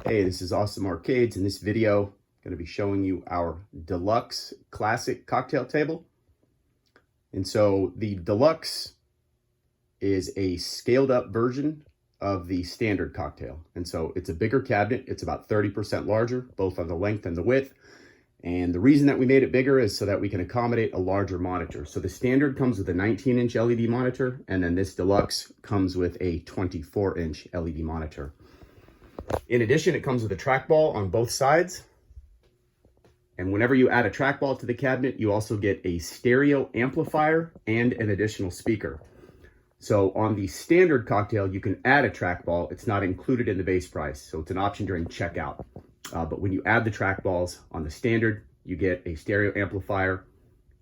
Hey, this is Awesome Arcades. In this video, I'm going to be showing you our Deluxe Classic Cocktail Table. And so the Deluxe is a scaled up version of the standard cocktail. And so it's a bigger cabinet. It's about 30% larger, both on the length and the width. And the reason that we made it bigger is so that we can accommodate a larger monitor. So the standard comes with a 19-inch LED monitor, and then this Deluxe comes with a 24-inch LED monitor. In addition, it comes with a trackball on both sides. And whenever you add a trackball to the cabinet, you also get a stereo amplifier and an additional speaker. So on the standard cocktail, you can add a trackball. It's not included in the base price, so it's an option during checkout. But when you add the trackballs on the standard, you get a stereo amplifier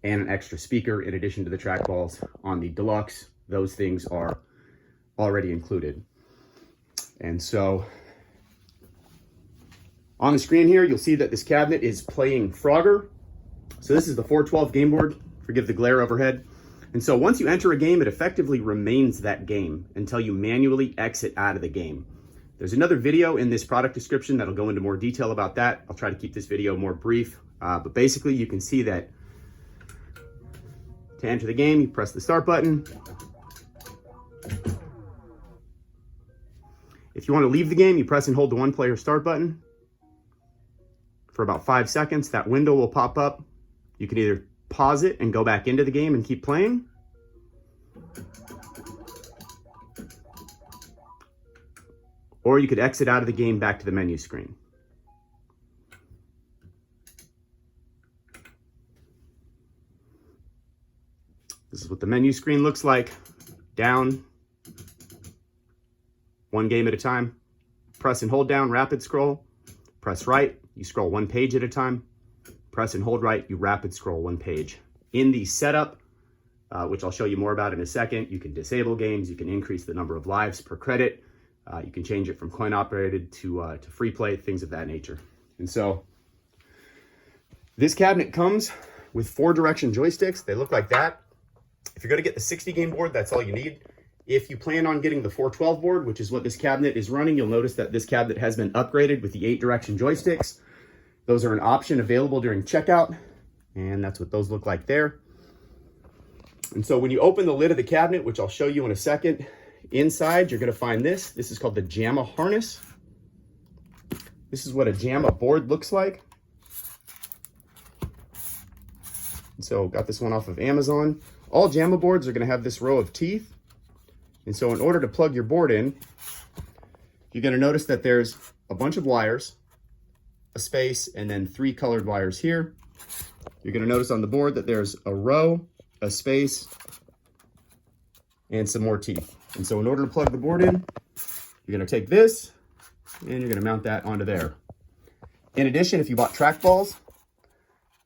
and an extra speaker in addition to the trackballs. On the Deluxe, those things are already included. And so on the screen here, you'll see that this cabinet is playing Frogger. So this is the 412 game board. Forgive the glare overhead. And so once you enter a game, it effectively remains that game until you manually exit out of the game. There's another video in this product description that'll go into more detail about that. I'll try to keep this video more brief. But basically, you can see that to enter the game, you press the start button. If you want to leave the game, you press and hold the one-player start button for about 5 seconds. That window will pop up. You can either pause it and go back into the game and keep playing, or you could exit out of the game back to the menu screen. This is what the menu screen looks like. Down, one game at a time. Press and hold down, rapid scroll. Press right, you scroll one page at a time. Press and hold right, you rapid scroll one page. In the setup, which I'll show you more about in a second, you can disable games, you can increase the number of lives per credit. You can change it from coin operated to free play, things of that nature. And so this cabinet comes with 4-direction joysticks. They look like that. If you're going to get the 60 game board, that's all you need. If you plan on getting the 412 board, which is what this cabinet is running, you'll notice that this cabinet has been upgraded with the 8-direction joysticks. Those are an option available during checkout, and that's what those look like there. And so when you open the lid of the cabinet, which I'll show you in a second, inside, you're going to find this. This is called the JAMA harness. This is what a JAMA board looks like. And so got this one off of Amazon. All JAMA boards are going to have this row of teeth. And so in order to plug your board in, you're going to notice that there's a bunch of wires, a space, and then 3 colored wires here. You're going to notice on the board that there's a row, a space, and some more teeth. And so in order to plug the board in, you're going to take this and you're going to mount that onto there. In addition, if you bought trackballs,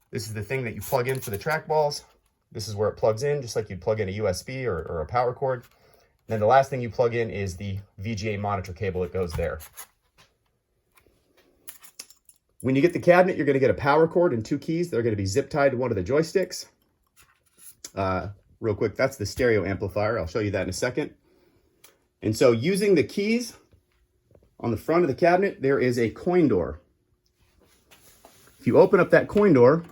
this is the thing that you plug in for the trackballs. This is where it plugs in, just like you'd plug in a USB or a power cord. And then the last thing you plug in is the VGA monitor cable that goes there. When you get the cabinet, you're going to get a power cord and 2 keys. They're going to be zip tied to one of the joysticks. Real quick, that's the stereo amplifier. I'll show you that in a second. And so using the keys on the front of the cabinet, there is a coin door. If you open up that coin door,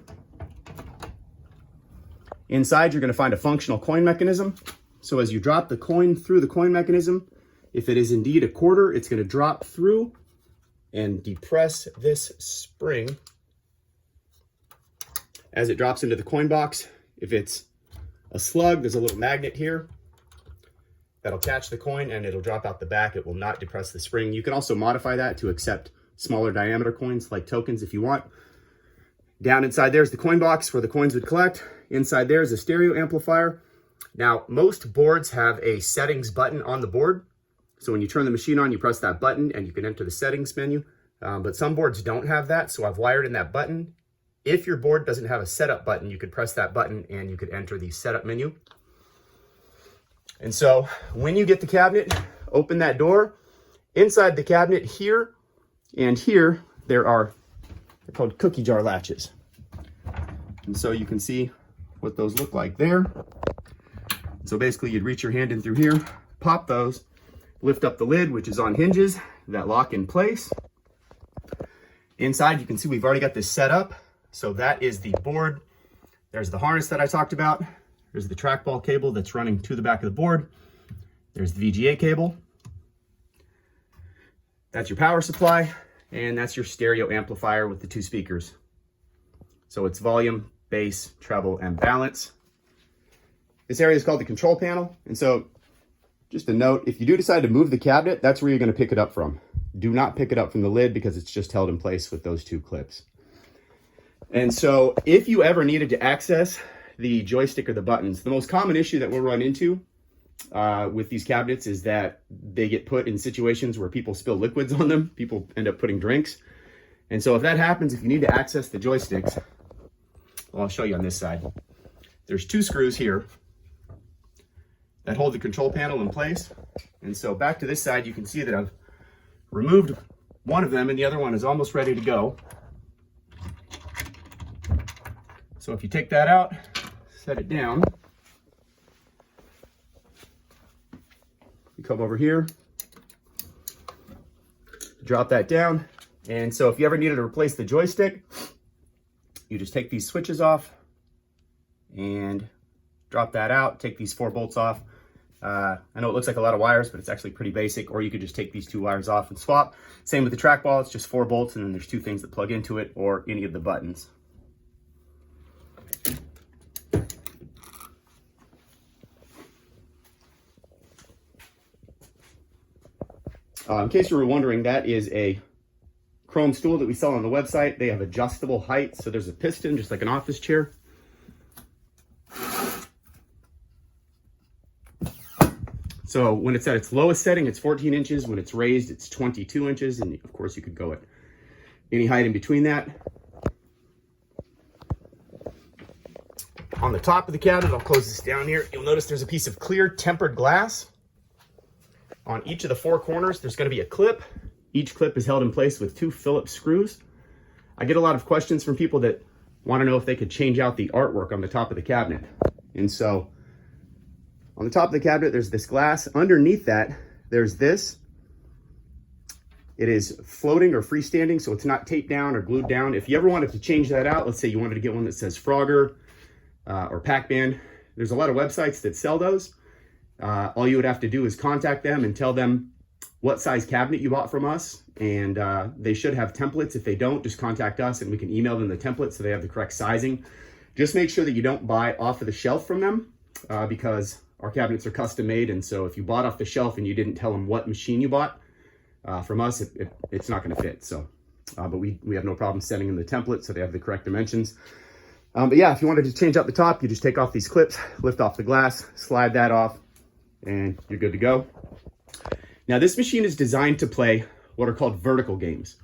inside you're going to find a functional coin mechanism. So as you drop the coin through the coin mechanism, if it is indeed a quarter, it's going to drop through and depress this spring as it drops into the coin box. If it's a slug, there's a little magnet here that'll catch the coin and it'll drop out the back. It will not depress the spring. You can also modify that to accept smaller diameter coins like tokens if you want. Down inside there's the coin box where the coins would collect. Inside there is a stereo amplifier. Now, most boards have a settings button on the board. So when you turn the machine on, you press that button and you can enter the settings menu. But some boards don't have that, so I've wired in that button. If your board doesn't have a setup button, you could press that button and you could enter the setup menu. And so when you get the cabinet, open that door. Inside the cabinet here and here, they're called cookie jar latches. And so you can see what those look like there. So basically you'd reach your hand in through here, pop those, lift up the lid, which is on hinges that lock in place. Inside, you can see we've already got this set up. So that is the board. There's the harness that I talked about. There's the trackball cable that's running to the back of the board. There's the VGA cable. That's your power supply, and that's your stereo amplifier with the 2 speakers. So it's volume, bass, treble, and balance. This area is called the control panel. And so just a note, if you do decide to move the cabinet, that's where you're going to pick it up from. Do not pick it up from the lid because it's just held in place with those 2 clips. And so if you ever needed to access the joystick or the buttons, the most common issue that we'll run into with these cabinets is that they get put in situations where people spill liquids on them. People end up putting drinks. And so if that happens, if you need to access the joysticks, well, I'll show you on this side. There's 2 screws here that hold the control panel in place. And so back to this side, you can see that I've removed one of them and the other one is almost ready to go. So if you take that out, set it down, you come over here, drop that down. And so if you ever needed to replace the joystick, you just take these switches off and drop that out, take these 4 bolts off. I know it looks like a lot of wires, but it's actually pretty basic, or you could just take these 2 wires off and swap. Same with the trackball, it's just 4 bolts and then there's 2 things that plug into it, or any of the buttons. In case you were wondering, that is a chrome stool that we sell on the website. They have adjustable height, so there's a piston, just like an office chair. So when it's at its lowest setting, it's 14 inches. When it's raised, it's 22 inches. And of course, you could go at any height in between that. On the top of the cabinet, I'll close this down here. You'll notice there's a piece of clear tempered glass. On each of the 4 corners, there's going to be a clip. Each clip is held in place with 2 Phillips screws. I get a lot of questions from people that want to know if they could change out the artwork on the top of the cabinet. And so on the top of the cabinet, there's this glass. Underneath that, there's this. It is floating or freestanding, so it's not taped down or glued down. If you ever wanted to change that out, let's say you wanted to get one that says Frogger or Pac-Man, there's a lot of websites that sell those. All you would have to do is contact them and tell them what size cabinet you bought from us, and they should have templates. If they don't, just contact us and we can email them the templates so they have the correct sizing. Just make sure that you don't buy off of the shelf from them because our cabinets are custom made, and so if you bought off the shelf and you didn't tell them what machine you bought from us, it's not going to fit. So, but we have no problem sending them the template so they have the correct dimensions. But yeah, if you wanted to change out the top, you just take off these clips, lift off the glass, slide that off, and you're good to go. Now, this machine is designed to play what are called vertical games.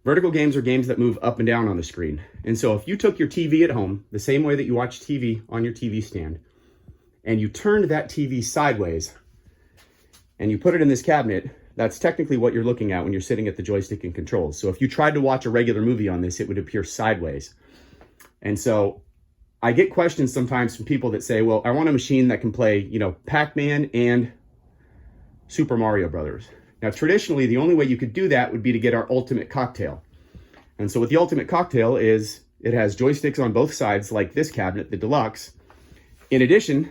Vertical games are games that move up and down on the screen. And so if you took your TV at home, the same way that you watch TV on your TV stand, and you turned that TV sideways, and you put it in this cabinet, that's technically what you're looking at when you're sitting at the joystick and controls. So if you tried to watch a regular movie on this, it would appear sideways. And so I get questions sometimes from people that say, well, I want a machine that can play, Pac-Man and Super Mario Brothers. Now, traditionally, the only way you could do that would be to get our Ultimate Cocktail. And so what the Ultimate Cocktail is, it has joysticks on both sides, like this cabinet, the Deluxe. In addition,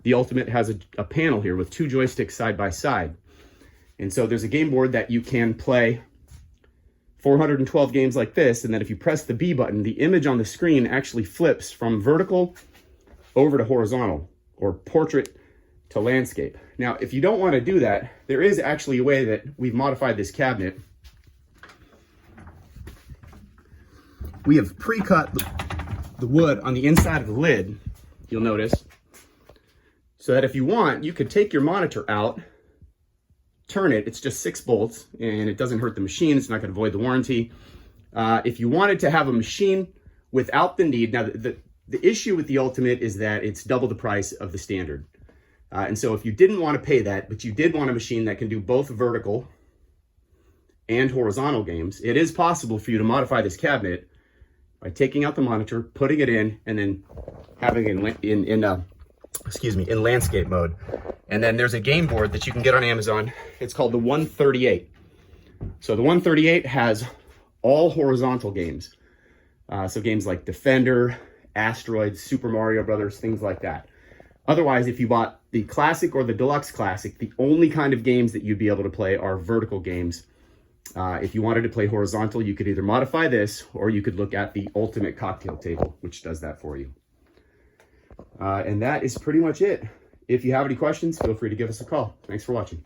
the Ultimate has a panel here with 2 joysticks side by side. And so there's a game board that you can play 412 games like this, and then if you press the B button, the image on the screen actually flips from vertical over to horizontal, or portrait to landscape. Now, if you don't want to do that, there is actually a way that we've modified this cabinet. We have pre-cut the wood on the inside of the lid, you'll notice, so that if you want, you could take your monitor out, turn it, it's just 6 bolts, and it doesn't hurt the machine, it's not going to void the warranty. If you wanted to have a machine without the need, now the issue with the Ultimate is that it's double the price of the standard. And so if you didn't want to pay that, but you did want a machine that can do both vertical and horizontal games, it is possible for you to modify this cabinet by taking out the monitor, putting it in, and then having it in landscape mode. And then there's a game board that you can get on Amazon. It's called the 138. So the 138 has all horizontal games. So games like Defender, Asteroids, Super Mario Brothers, things like that. Otherwise, if you bought the Classic or the Deluxe Classic, the only kind of games that you'd be able to play are vertical games. If you wanted to play horizontal, you could either modify this or you could look at the Ultimate Cocktail Table, which does that for you. And that is pretty much it. If you have any questions, feel free to give us a call. Thanks for watching.